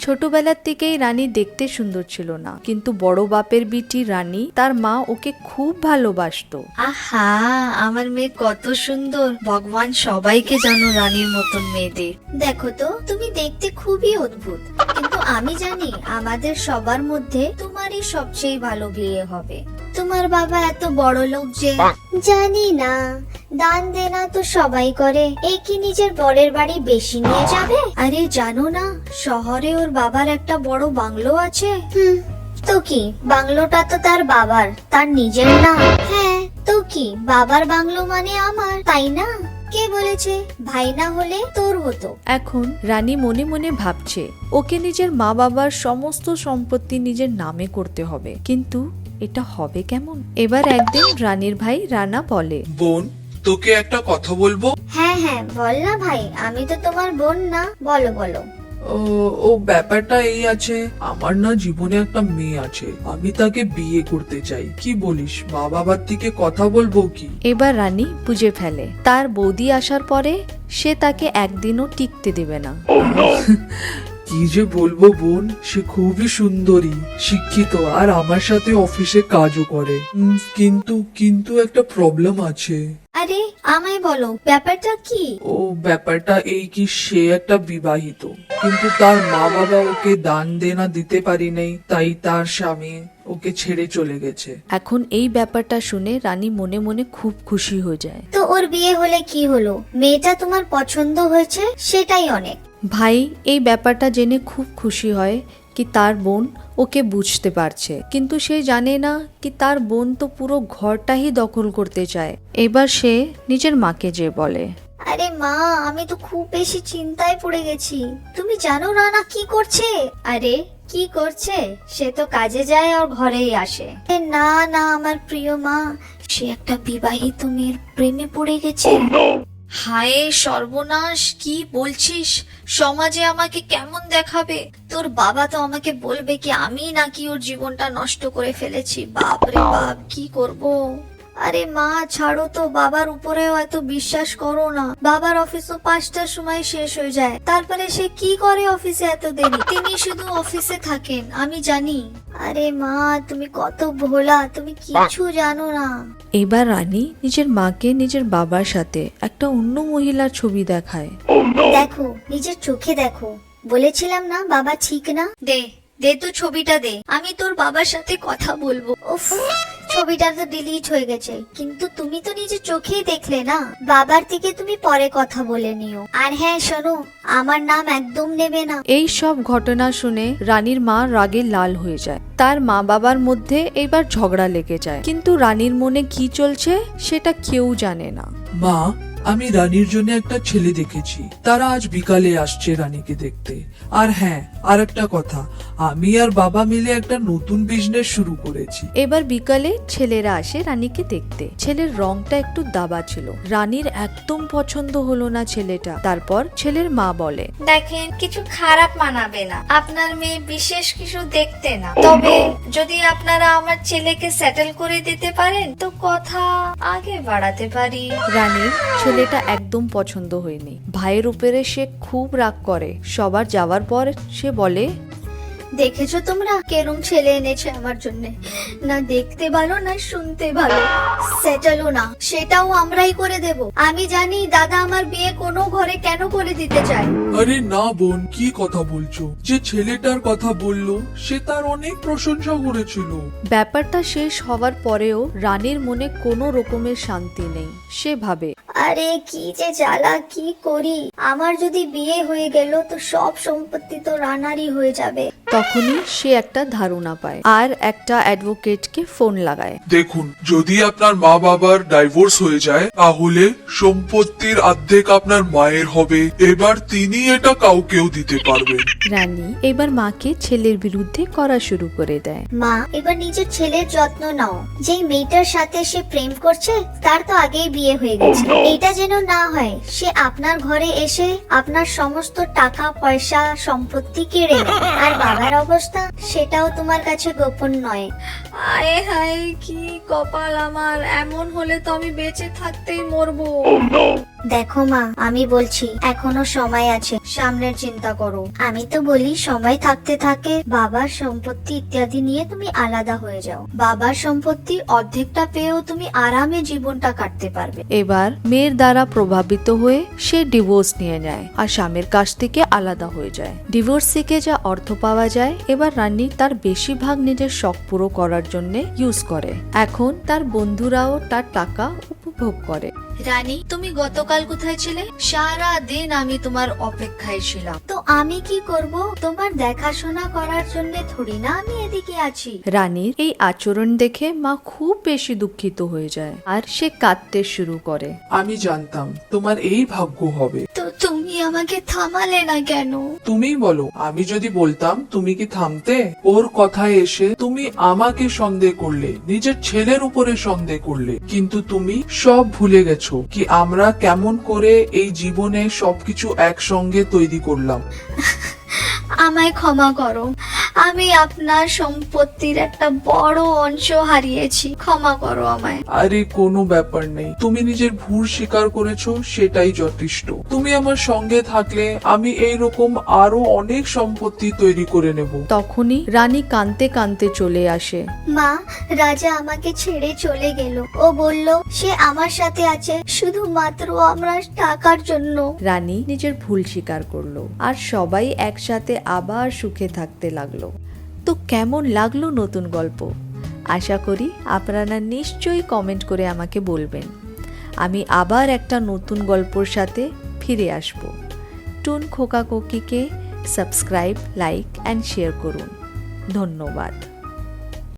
ছোটবেলার থেকেই রানী দেখতে সুন্দর ছিল না, কিন্তু বড় বাপের বিটি রানী, তার মা ওকে খুব ভালোবাসতো। আহা, আমার মেয়ে কত সুন্দর। ভগবান সবাইকে জানো রানীর মতন মেয়েদের। দেখো তো, তুমি দেখতে খুবই অদ্ভুত, কিন্তু আমি জানি আমাদের সবার মধ্যে তোমারই সবচেয়ে ভালো বিয়ে হবে। তোমার বাবা এত বড় লোক যে। জানি না, দান দেনা তো সবাই করে, এই কি নিজের বরের বাড়ি বেশি নিয়ে যাবে? আরে জানো না, শহরে ওর বাবার একটা বড় বাংলো আছে। তো কি, বাংলোটা তো তার বাবার, তার নিজের না। হ্যাঁ, তো কি, বাবার বাংলো মানে আমার, তাই না? কে বলেছে ভাই না হলে তোর হতো? এখন রানী মনে মনে ভাবছে ওকে নিজের মা বাবার সমস্ত সম্পত্তি নিজের নামে করতে হবে, কিন্তু এটা হবে কেমন? এবার একদিন রানীর ভাই রানা বলে, বোন, তোকে একটা কথা বলবো। হ্যাঁ হ্যাঁ, বল না ভাই, আমি তো তোমার বোন না, বলো বলো। ও ব্যাপারটা এই আছে, আমার না জীবনে একটা মেয়ে আছে, আমি তাকে বিয়ে করতে চাই। কি বলিস, মা বাবার থেকে কথা বলবো কি? এবার রানী বুঝে ফেলে তার বৌদি আসার পরে সে তাকে একদিনও টিকতে দেবে না। কি যে বলবো বোন, সে খুবই সুন্দরী, শিক্ষিত, আর আমার সাথে অফিসে কাজও করে। কিন্তু একটা প্রবলেম আছে। আরে আমায় বলো, ব্যাপারটা কি? ও ব্যাপারটা এই কি, সে একটা বিবাহিত, কিন্তু তার মা বাবা ওকে দান দেনা দিতে পারি নাই, তাই তার স্বামী ওকে ছেড়ে চলে গেছে। এখন এই ব্যাপারটা শুনে রানী মনে মনে খুব খুশি হয়ে যায়। তো ওর বিয়ে হলে কি হলো, মেয়েটা তোমার পছন্দ হয়েছে, সেটাই অনেক। ভাই এই ব্যাপারটা জেনে খুব খুশি হয় কি তার বোন ওকে বুঝতে পারছে, কিন্তু সে জানে না কি তার বোন তো পুরো ঘরটাই দখল করতে চায়। এবার সে নিজের মাকে যে বলে, আরে মা, আমি তো খুব বেশি চিন্তায় পড়ে গেছি। তুমি জানো রানা কি করছে? আরে কি করছে? সে তো কাজে যায় আর ঘরেই আসে। না না আমার প্রিয় মা, সে একটা বিবাহিত মেয়ের প্রেমে পড়ে গেছে। হায় সর্বনাশ, কি বলছিস? সমাজে আমাকে কেমন দেখাবে? তোর বাবা তো আমাকে বলবে কি আমি নাকি ওর জীবনটা নষ্ট করে ফেলেছি। বাপ রে বাপ, কি করব? আরে মা ছাড়ো তো, বাবার উপরেও এত বিশ্বাস করো না। বাবার অফিসও 5টার সময় শেষ হয়ে যায়, তারপরে সে কি করে অফিসে এত দেরি? তিনি শুধু অফিসে থাকেন, আমি জানি। আরে মা, তুমি কত ভোলা, তুমি কিছু জানো না। এবার রানী নিজের মাকে নিজের বাবার সাথে একটা অন্য মহিলার ছবি দেখায়। দেখো, নিজের চোখে দেখো। বলেছিলাম না বাবা ঠিক না? দে দে তো ছবিটা দে, আমি তোর বাবার সাথে কথা বলবো। উফ, ছবিটা তো ডিলিট হয়ে গেছে, কিন্তু তুমি তো নিজের চোখেই দেখলে না। বাবার থেকে তুমি পরে কথা বলে নিও। আর হ্যাঁ শোনো, আমার নাম একদম নেবে না। এই সব ঘটনা শুনে রানীর মা রাগে লাল হয়ে যায়। তার মা বাবার মধ্যে এবার ঝগড়া লেগে যায়, কিন্তু রানীর মনে কি চলছে সেটা কেউ জানে না। মা, আমি রানীর জন্য একটা ছেলে দেখেছি, তারা আজ বিকালে আসছে রানীকে দেখতে। আর হ্যাঁ, আর একটা কথা, আমি আর বাবা মিলে একটা নতুন বিজনেস শুরু করেছি। এবার বিকালে ছেলেরা আসে রানীকে দেখতে। ছেলের রংটা একটু দাবা ছিল, রানীর একদম পছন্দ হলো না ছেলেটা। তারপর ছেলের মা বলে, দেখেন, কিছু খারাপ মানাবে না, আপনার মেয়ে বিশেষ কিছু দেখতে না, তবে যদি আপনারা আমার ছেলেকে সেটেল করে দিতে পারেন তো কথা আগে বাড়াতে পারি। রানীর ছেলেটা একদম পছন্দ হয়নি। ভাইয়ের উপরে সে খুব রাগ করে। সবার যাওয়ার পর সে বলে, দেখেছো তোমরা কেরম ছেলে এনেছে আমার জন্য? না দেখতে ভালো না শুনতে ভালো, সেটেলও না, সেটাও আমরাই করে দেব। আমি জানি দাদা আমার বিয়ে কোনো ঘরে কেন করে দিতে চায়। আরে না বোন, কি কথা বলছো? যে ছেলেটার কথা বললো সে তার অনেক প্রশংসা করেছিল। ব্যাপারটা শেষ হওয়ার পরেও রানীর মনে কোনো রকমের শান্তি নেই। সে ভাবে, আরে কি যে জ্বালা, কি করি? আমার যদি বিয়ে হয়ে গেল তো সব সম্পত্তি তো রানারই হয়ে যাবে। তখনই সে একটা ধারণা পায় আর একটা অ্যাডভোকেটকে ফোন লাগায়। দেখুন, যদি আপনার মা বাবার ডাইভোর্স হয়ে যায় তাহলে সম্পত্তির অর্ধেক আপনার মায়ের হবে। এবার তিনি এটা কাউকেও দিতে পারবেন। রানী এবার মাকে ছেলের বিরুদ্ধে করা শুরু করে দেয়। মা, এবার নিজের ছেলের যত্ন নাও। যেই মেয়েটার সাথে সে প্রেম করছে তার তো আগেই বিয়ে হয়ে গেছে। এটা যেন না হয় সে আপনার ঘরে এসে আপনার সমস্ত টাকা পয়সা সম্পত্তি কেড়ে নেয়। আর বাবার অবস্থা সেটাও তোমার কাছে গোপন নয়। আয় হায়, কি কপাল আমার! এমন হলে তো আমি বেঁচে থাকতেই মরবো। দেখো মা, আমি বলছি এখনো সময় আছে, সামনের চিন্তা করো। আমি তো বলি সময় থাকতে থাকে বাবার সম্পত্তি ইত্যাদি নিয়ে তুমি আলাদা হয়ে যাও। বাবার সম্পত্তি অর্ধেকটা পেয়েও তুমি আরামে জীবনটা কাটতে পারবে। এবার মেয়ের দ্বারা প্রভাবিত হয়ে সে ডিভোর্স নিয়ে নেয় আর স্বামীর কাছ থেকে আলাদা হয়ে যায়। ডিভোর্স থেকে যা অর্থ পাওয়া যায় এবার রানী তার বেশিরভাগ নিজের শখ পুরো করার জন্য ইউজ করে। এখন তার বন্ধুরাও তার টাকা উপভোগ করে। রানী, তুমি গতকাল কোথায় ছিলে? সারা দিন আমি তোমার অপেক্ষায় ছিলাম। তো আমি কি করব? তোমার দেখাশোনা করার জন্য থোড়ি না আমি এদিকে আছি। রানীর এই আচরণ দেখে মা খুব বেশি দুঃখিত হয়ে যায় আর সে কাঁদতে শুরু করে। আমি জানতাম তোমার এই ভাগ্য হবে। তো তুমি আমাকে থামালে না কেন? তুমিই বলো, আমি যদি বলতাম তুমি কি থামতে? ওর কথায় এসে তুমি আমাকে সন্দেহ করলে, নিজের ছেলের উপরে সন্দেহ করলে, কিন্তু তুমি সব ভুলে গেছো কি আমরা কেমন করে এই জীবনে সবকিছু একসঙ্গে তৈরি করলাম। আমায় ক্ষমা করো, আমি আপনার সম্পত্তির একটা বড় অংশ হারিয়েছি, ক্ষমা করো আমায়। আরে কোনো ব্যাপার নেই, তুমি নিজের ভুল স্বীকার করেছো সেটাই যথেষ্ট। তুমি আমার সঙ্গে থাকলে আমি এইরকম আরো অনেক সম্পত্তি তৈরি করে নেব। তখনই রানী কাঁদতে কাঁদতে চলে আসে। মা, রাজা আমাকে ছেড়ে চলে গেল। ও বলল সে আমার সাথে আছে শুধুমাত্র আমার টাকার জন্য। রানী নিজের ভুল স্বীকার করলো আর সবাই একসাথে আবার সুখে থাকতে লাগলো। তো কেমন লাগলো নতুন গল্প? আশা করি আপনারা নিশ্চয়ই কমেন্ট করে আমাকে বলবেন। আমি আবার একটা নতুন গল্পর সাথে ফিরে আসব। টুন খোকা কোকিকে সাবস্ক্রাইব, লাইক অ্যান্ড শেয়ার করুন। ধন্যবাদ।